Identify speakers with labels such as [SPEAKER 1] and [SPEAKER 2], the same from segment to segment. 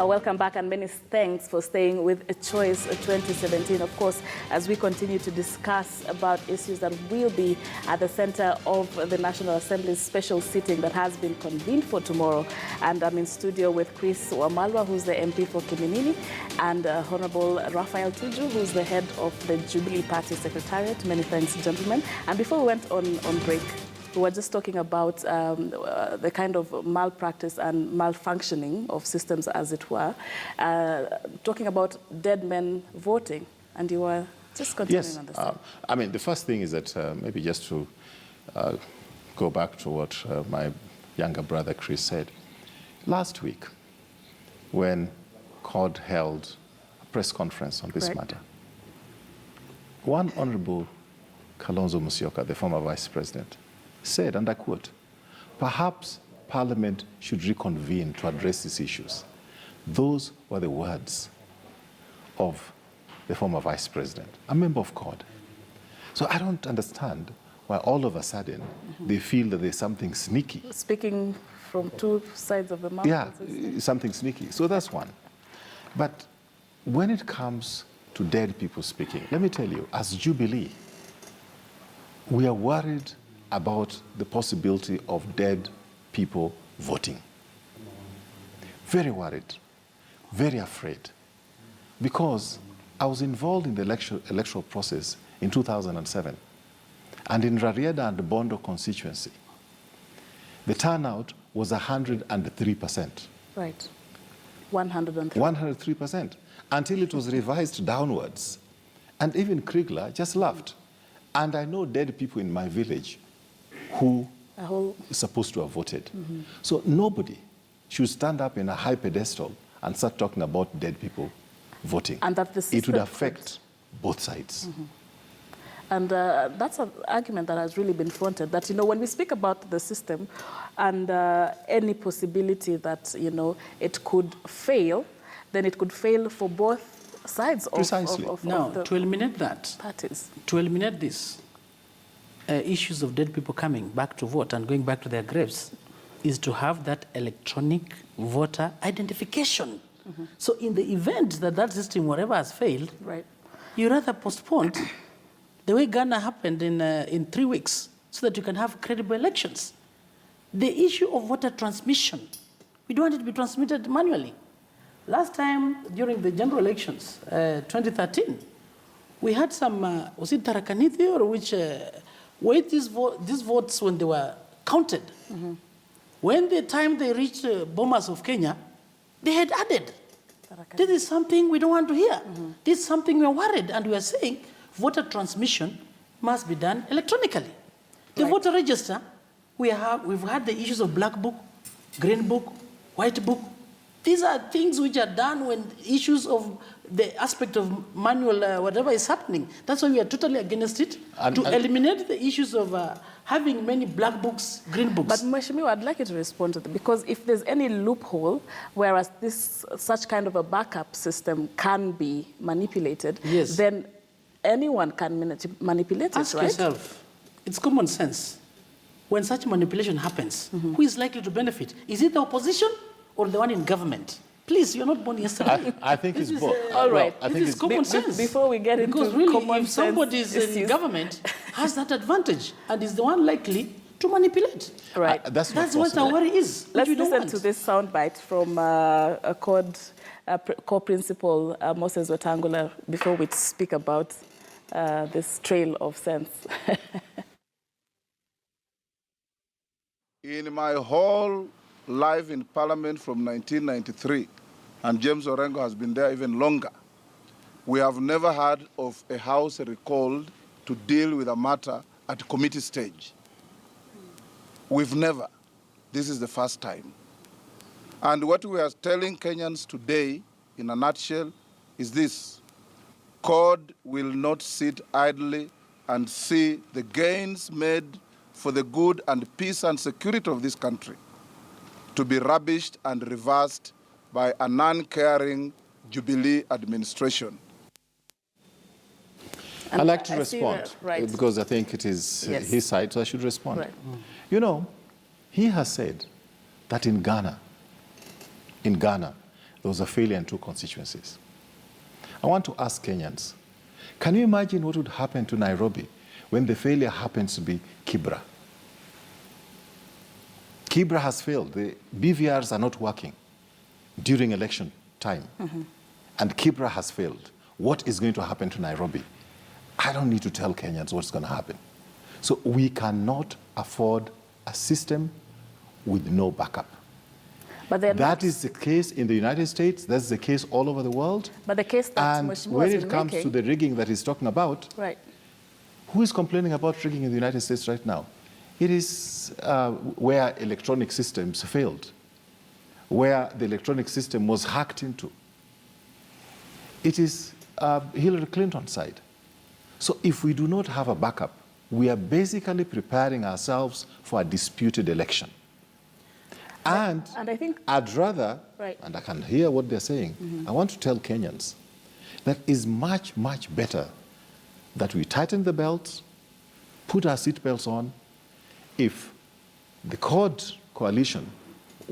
[SPEAKER 1] Welcome back, and many thanks for staying with A Choice 2017. Of course, as we continue to discuss about issues that will be at the center of the National Assembly's special sitting that has been convened for tomorrow. And I'm in studio with Chris Wamalwa, who's the MP for Kiminini, and Honorable Raphael Tuju, who's the head of the Jubilee Party Secretariat. Many thanks, gentlemen. And before we went on break, we were just talking about the kind of malpractice and malfunctioning of systems, as it were, talking about dead men voting, and you were just continuing on this.
[SPEAKER 2] I mean, the first thing is that maybe just to go back to what my younger brother Chris said. Last week, when CORD held a press conference on this matter, one Honorable Kalonzo Musyoka, the former Vice President, said, and I quote, "Perhaps Parliament should reconvene to address these issues." Those were the words of the former Vice President, a member of CORD. So I don't understand why all of a sudden they feel that there's something sneaky.
[SPEAKER 1] Speaking from two sides of the mouth.
[SPEAKER 2] Yeah, something sneaky. So that's one. But when it comes to dead people speaking, let me tell you, as Jubilee, we are worried about the possibility of dead people voting. Very worried, very afraid. Because I was involved in the electoral process in 2007. And in Rarieda and Bondo constituency, the turnout was 103%.
[SPEAKER 1] Right, 103.
[SPEAKER 2] 103%, until it was revised downwards. And even Kriegler just laughed. And I know dead people in my village who is supposed to have voted. So nobody should stand up in a high pedestal and start talking about dead people voting.
[SPEAKER 1] And that the system
[SPEAKER 2] it would affect both sides.
[SPEAKER 1] And that's an argument that has really been fronted, that, you know, when we speak about the system and any possibility that, you know, it could fail, then it could fail for both sides of
[SPEAKER 3] the to eliminate that,
[SPEAKER 1] parties.
[SPEAKER 3] To eliminate this, issues of dead people coming back to vote and going back to their graves is to have that electronic voter identification. So in the event that that system, whatever has failed, you rather postpone the way Ghana happened in 3 weeks so that you can have credible elections. The issue of voter transmission, we don't want it to be transmitted manually. Last time during the general elections, 2013, we had some, was it Tarakaniti or which, where these votes, when they were counted, when the time they reached Bomas of Kenya, they had added. This is something we don't want to hear. This is something we are worried, and we are saying voter transmission must be done electronically. The voter register, we've had the issues of black book, green book, white book. These are things which are done when issues of the aspect of manual, whatever is happening. That's why we are totally against it, to eliminate the issues of having many black books, green books.
[SPEAKER 1] But Mheshimiwa, I'd like you to respond to that, because if there's any loophole, whereas such kind of a backup system can be manipulated, then anyone can manipulate it, right?
[SPEAKER 3] Ask yourself, it's common sense. When such manipulation happens, who is likely to benefit? Is it the opposition or the one in government? Please, you're not born yesterday.
[SPEAKER 2] I think it's both.
[SPEAKER 1] All right.
[SPEAKER 2] I think
[SPEAKER 3] it's common sense.
[SPEAKER 1] Before we get into
[SPEAKER 3] really,
[SPEAKER 1] common
[SPEAKER 3] if somebody is in government, has that advantage and is the one likely to manipulate.
[SPEAKER 1] Right.
[SPEAKER 2] That's
[SPEAKER 3] what our worry is.
[SPEAKER 1] Let's listen to this soundbite from a core principal, Moses Wetangula, before we speak about this trail of sense.
[SPEAKER 4] In my whole life in Parliament from 1993, and James Orengo has been there even longer, we have never heard of a House recalled to deal with a matter at committee stage. We've never. This is the first time. And what we are telling Kenyans today, in a nutshell, is this: CORD will not sit idly and see the gains made for the good and peace and security of this country to be rubbished and reversed by a non-caring Jubilee administration.
[SPEAKER 2] I'd like to respond, because I think it is his side, so I should respond. You know, he has said that in Ghana, there was a failure in 2 constituencies. I want to ask Kenyans, can you imagine what would happen to Nairobi when the failure happens to be Kibra? Kibra has failed. The BVRs are not working during election time. And Kibra has failed. What is going to happen to Nairobi? I don't need to tell Kenyans what's going to happen. So we cannot afford a system with no backup.
[SPEAKER 1] But
[SPEAKER 2] that is the case in the United States. That's the case all over the world.
[SPEAKER 1] But the case that
[SPEAKER 2] and
[SPEAKER 1] Mheshimiwa
[SPEAKER 2] when
[SPEAKER 1] has
[SPEAKER 2] it
[SPEAKER 1] been
[SPEAKER 2] comes
[SPEAKER 1] making,
[SPEAKER 2] to the rigging that he's talking about,
[SPEAKER 1] right.
[SPEAKER 2] who is complaining about rigging in the United States right now? It is where electronic systems failed, where the electronic system was hacked into. It is Hillary Clinton's side. So if we do not have a backup, we are basically preparing ourselves for a disputed election. And
[SPEAKER 1] I think
[SPEAKER 2] I'd rather,
[SPEAKER 1] right.
[SPEAKER 2] and I can hear what they're saying, I want to tell Kenyans that is much, much better that we tighten the belts, put our seatbelts on. If the CORD coalition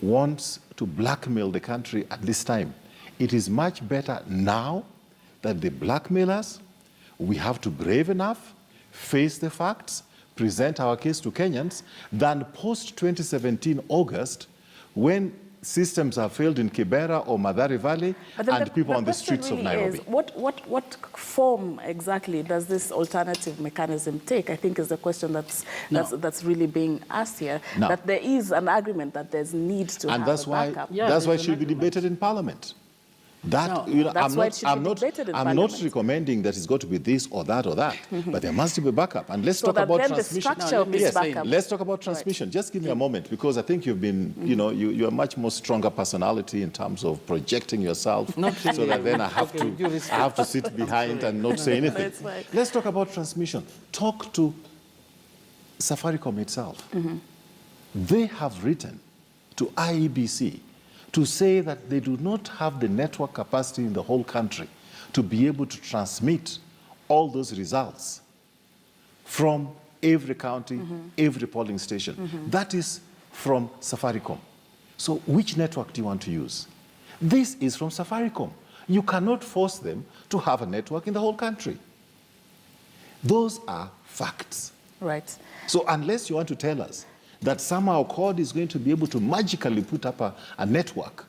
[SPEAKER 2] wants to blackmail the country at this time, it is much better now that they blackmail us. We have to brave enough, face the facts, present our case to Kenyans, than post-2017 August, when systems have failed in Kibera or Mathare Valley and people on the streets of Nairobi.
[SPEAKER 1] Is, what form exactly does this alternative mechanism take? I think is the question that's really being asked here.
[SPEAKER 2] No.
[SPEAKER 1] That there is an agreement that there's need to have a backup.
[SPEAKER 2] That's why it should be debated in Parliament. That,
[SPEAKER 1] No, that's why it should be debated in
[SPEAKER 2] I'm
[SPEAKER 1] Parliament.
[SPEAKER 2] not recommending that it's got to be this or that, but there must be backup. And let's
[SPEAKER 1] So
[SPEAKER 2] talk
[SPEAKER 1] that
[SPEAKER 2] about
[SPEAKER 1] then
[SPEAKER 2] transmission.
[SPEAKER 1] the structure of this backup.
[SPEAKER 2] Let's talk about transmission. Just give me a moment, because I think you've been, you're a much more stronger personality in terms of projecting yourself, so that then I have to sit behind and not say anything. Let's talk about transmission. Talk to Safaricom itself. They have written to IEBC to say that they do not have the network capacity in the whole country to be able to transmit all those results from every county, every polling station. That is from Safaricom. So which network do you want to use? This is from Safaricom. You cannot force them to have a network in the whole country. Those are facts.
[SPEAKER 1] Right.
[SPEAKER 2] So unless you want to tell us that somehow CORD is going to be able to magically put up a network,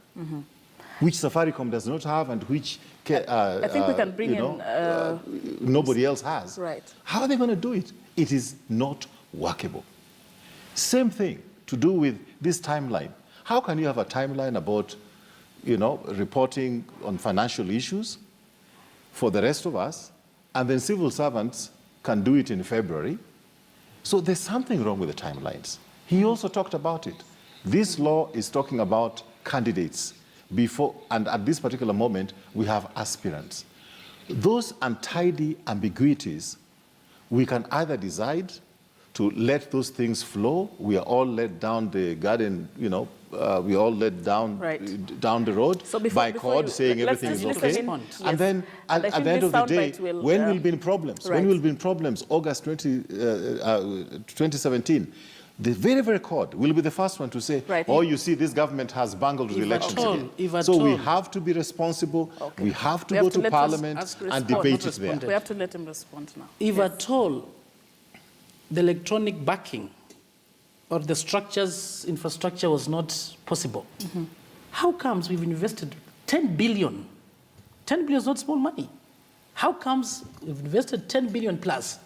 [SPEAKER 2] which Safaricom does not have and which
[SPEAKER 1] I think we can bring
[SPEAKER 2] nobody else has.
[SPEAKER 1] Right.
[SPEAKER 2] How are they going to do it? It is not workable. Same thing to do with this timeline. How can you have a timeline about, reporting on financial issues for the rest of us, and then civil servants can do it in February? So there's something wrong with the timelines. He also talked about it. This law is talking about candidates before, and at this particular moment, we have aspirants. Those untidy ambiguities, we can either decide to let those things flow. We are all led down the garden, we all led down down the road by CORD saying everything is okay. And then at the end of the day, when we'll be in problems, when we'll be in problems, August 2017, the very, very CORD will be the first one to say, oh, you see, this government has bungled the elections again. So we have to be responsible. We have to go to Parliament and debate it there.
[SPEAKER 1] We have to let him respond now.
[SPEAKER 3] If at all the electronic backing or the infrastructure was not possible, how comes we've invested 10 billion? 10 billion is not small money. How comes we've invested 10 billion plus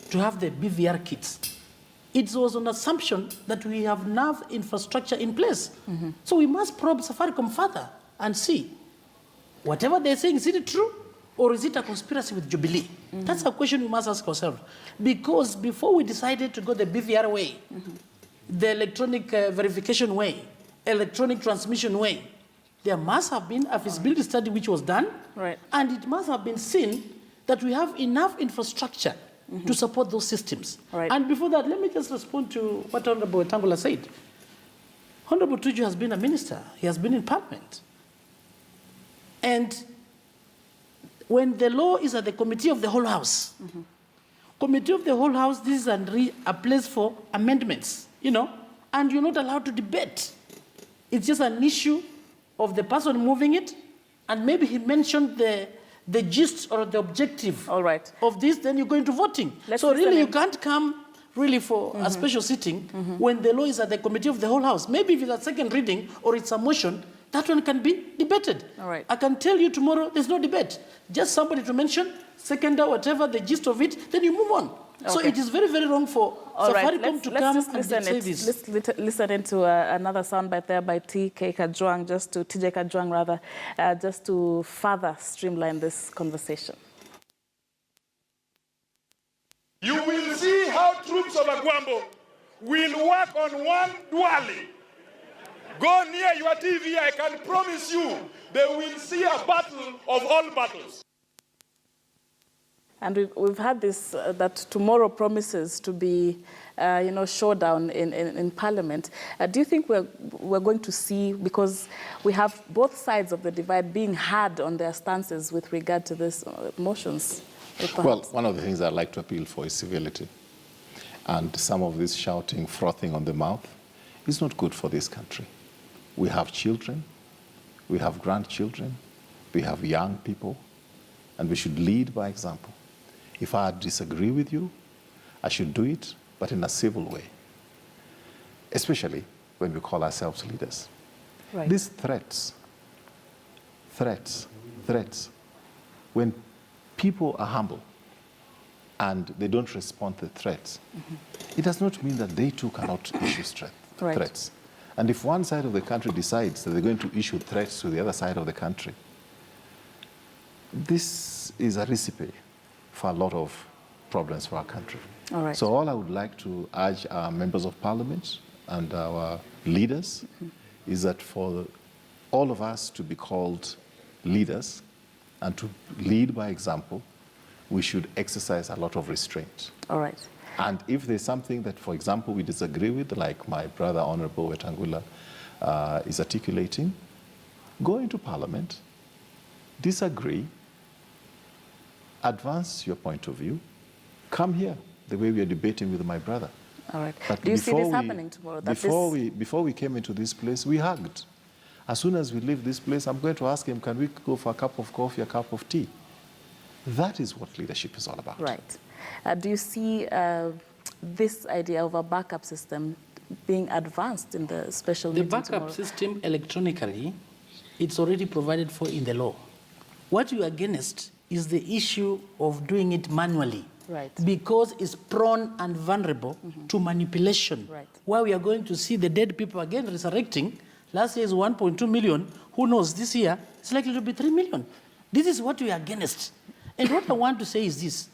[SPEAKER 3] to have the BVR kits? It was an assumption that we have enough infrastructure in place. So we must probe Safaricom further and see, whatever they're saying, is it true? Or is it a conspiracy with Jubilee? That's a question we must ask ourselves. Because before we decided to go the BVR way, the electronic verification way, electronic transmission way, there must have been a feasibility study which was done, and it must have been seen that we have enough infrastructure to support those systems. And before that, let me just respond to what Honorable Tangula said. Honorable Tuju has been a minister. He has been in Parliament. And when the law is at the Committee of the Whole House, Committee of the Whole House, this is a place for amendments, and you're not allowed to debate. It's just an issue of the person moving it, and maybe he mentioned the gist or the objective
[SPEAKER 1] All right.
[SPEAKER 3] of this, then you go into voting.
[SPEAKER 1] Let's
[SPEAKER 3] so really,
[SPEAKER 1] listen
[SPEAKER 3] you can't come really for a special sitting when the law is at the committee of the whole house. Maybe if it's a second reading or it's a motion, that one can be debated.
[SPEAKER 1] All right.
[SPEAKER 3] I can tell you tomorrow there's no debate. Just somebody to mention, seconder, whatever, the gist of it, then you move on. So
[SPEAKER 1] Okay.
[SPEAKER 3] it is very, very wrong for
[SPEAKER 1] All right,
[SPEAKER 3] Safaricom to come
[SPEAKER 1] just
[SPEAKER 3] and
[SPEAKER 1] listen
[SPEAKER 3] say this.
[SPEAKER 1] Let's listen into another soundbite there by TJ Kajwang, just to further streamline this conversation.
[SPEAKER 5] You will see how troops of Agwambo will work on one Dwali. Go near your TV, I can promise you, they will see a battle of all battles.
[SPEAKER 1] And we've had this, that tomorrow promises to be, showdown in Parliament. Do you think we're going to see, because we have both sides of the divide being hard on their stances with regard to these motions?
[SPEAKER 2] Well, one of the things I'd like to appeal for is civility. And some of this shouting, frothing on the mouth is not good for this country. We have children, we have grandchildren, we have young people, and we should lead by example. If I disagree with you, I should do it, but in a civil way, especially when we call ourselves leaders.
[SPEAKER 1] Right.
[SPEAKER 2] These threats, when people are humble and they don't respond to threats, it does not mean that they too cannot issue threats. And if one side of the country decides that they're going to issue threats to the other side of the country, this is a recipe for a lot of problems for our country.
[SPEAKER 1] All right.
[SPEAKER 2] So all I would like to urge our members of parliament and our leaders is that for all of us to be called leaders and to lead by example, we should exercise a lot of restraint.
[SPEAKER 1] All right.
[SPEAKER 2] And if there's something that, for example, we disagree with, like my brother, Honorable Wetangula, is articulating, go into Parliament, disagree, advance your point of view, come here, the way we are debating with my brother.
[SPEAKER 1] All right.
[SPEAKER 2] But
[SPEAKER 1] Do you see this happening tomorrow?
[SPEAKER 2] Before we came into this place, we hugged. As soon as we leave this place, I'm going to ask him, can we go for a cup of coffee, a cup of tea? That is what leadership is all about.
[SPEAKER 1] Right. Do you see this idea of a backup system being advanced in the special
[SPEAKER 3] The
[SPEAKER 1] meeting
[SPEAKER 3] backup
[SPEAKER 1] tomorrow?
[SPEAKER 3] system electronically, it's already provided for in the law. What you are against is the issue of doing it manually.
[SPEAKER 1] Right.
[SPEAKER 3] Because it's prone and vulnerable to manipulation.
[SPEAKER 1] Right.
[SPEAKER 3] Where we are going to see the dead people again resurrecting. Last year is 1.2 million. Who knows, this year it's likely to be 3 million. This is what we are against. And what I want to say is this.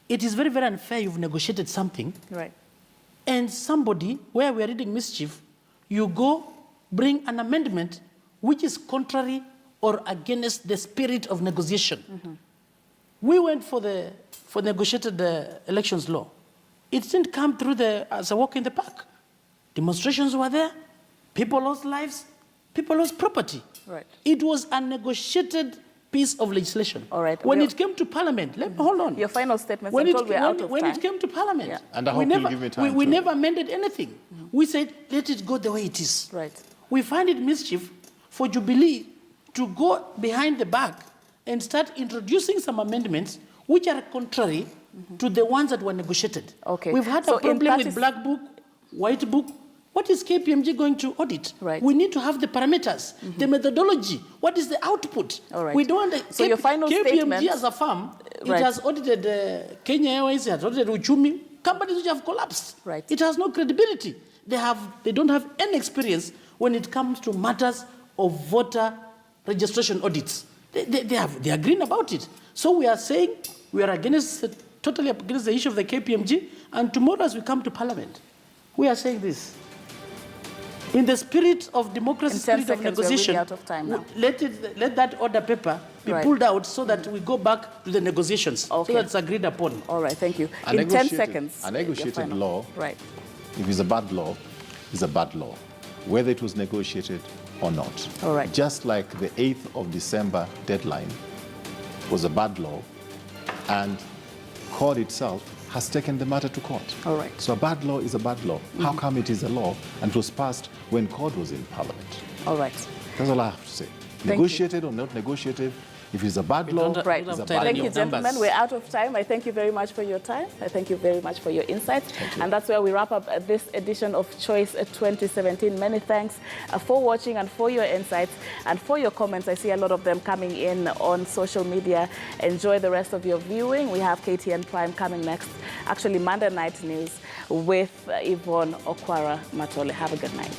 [SPEAKER 3] It is very, very unfair you've negotiated something.
[SPEAKER 1] Right.
[SPEAKER 3] And somebody, where we are reading mischief, you go bring an amendment which is contrary or against the spirit of negotiation. We went for negotiated elections law. It didn't come through as a walk in the park. Demonstrations were there. People lost lives. People lost property.
[SPEAKER 1] Right.
[SPEAKER 3] It was a negotiated piece of legislation.
[SPEAKER 1] All right.
[SPEAKER 3] When it came to Parliament, hold on.
[SPEAKER 1] Your final statements
[SPEAKER 3] When
[SPEAKER 1] until we're out of
[SPEAKER 3] when
[SPEAKER 1] time.
[SPEAKER 3] it came to Parliament,
[SPEAKER 1] Yeah.
[SPEAKER 2] And I hope you'll give me time
[SPEAKER 3] we
[SPEAKER 2] to-
[SPEAKER 3] never amended anything. We said, let it go the way it is.
[SPEAKER 1] Right.
[SPEAKER 3] We find it mischief for Jubilee to go behind the back and start introducing some amendments which are contrary to the ones that were negotiated.
[SPEAKER 1] Okay.
[SPEAKER 3] We've had
[SPEAKER 1] So
[SPEAKER 3] a
[SPEAKER 1] in
[SPEAKER 3] problem
[SPEAKER 1] 30
[SPEAKER 3] with Black Book, White Book. What is KPMG going to audit?
[SPEAKER 1] Right.
[SPEAKER 3] We need to have the parameters, the methodology. What is the output?
[SPEAKER 1] All right.
[SPEAKER 3] We don't.
[SPEAKER 1] So your final
[SPEAKER 3] KPMG
[SPEAKER 1] statement-
[SPEAKER 3] as a firm,
[SPEAKER 1] Right.
[SPEAKER 3] it has audited Kenya Airways, it has audited Uchumi, companies which have collapsed.
[SPEAKER 1] Right.
[SPEAKER 3] It has no credibility. They don't have any experience when it comes to matters of voter registration audits. They are green about it. So we are saying we are totally against the issue of the KPMG, and tomorrow as we come to Parliament, we are saying this. In the spirit of democracy,
[SPEAKER 1] In 10
[SPEAKER 3] spirit of
[SPEAKER 1] seconds, we're really
[SPEAKER 3] negotiation,
[SPEAKER 1] out of time now.
[SPEAKER 3] let that order paper be
[SPEAKER 1] Right.
[SPEAKER 3] pulled out so that we go back to the negotiations,
[SPEAKER 1] Okay.
[SPEAKER 3] so that's agreed upon.
[SPEAKER 1] All right, thank you.
[SPEAKER 2] A
[SPEAKER 1] In 10
[SPEAKER 2] negotiated-
[SPEAKER 1] seconds.
[SPEAKER 2] a
[SPEAKER 1] your
[SPEAKER 2] negotiated
[SPEAKER 1] final.
[SPEAKER 2] law-
[SPEAKER 1] Right.
[SPEAKER 2] If it's a bad law, it's a bad law, whether it was negotiated or not.
[SPEAKER 1] All right.
[SPEAKER 2] Just like the 8th of December deadline was a bad law, and court itself has taken the matter to court.
[SPEAKER 1] All right.
[SPEAKER 2] So a bad law is a bad law. How come it is a law and it was passed when court was in Parliament?
[SPEAKER 1] All right.
[SPEAKER 2] That's all I have to say.
[SPEAKER 1] you.
[SPEAKER 2] Negotiated or not negotiated, if it's a bad law,
[SPEAKER 3] don't-
[SPEAKER 1] Right.
[SPEAKER 3] don't have
[SPEAKER 2] it's a
[SPEAKER 3] time
[SPEAKER 2] bad
[SPEAKER 1] Thank
[SPEAKER 2] law.
[SPEAKER 1] you,
[SPEAKER 3] numbers.
[SPEAKER 1] gentlemen. We're out of time. I thank you very much for your time. I thank you very much for your insights. And that's where we wrap up this edition of Choice 2017. Many thanks for watching and for your insights and for your comments. I see a lot of them coming in on social media. Enjoy the rest of your viewing. We have KTN Prime coming next, actually Monday Night News with Yvonne Okwara Matole. Have a good night.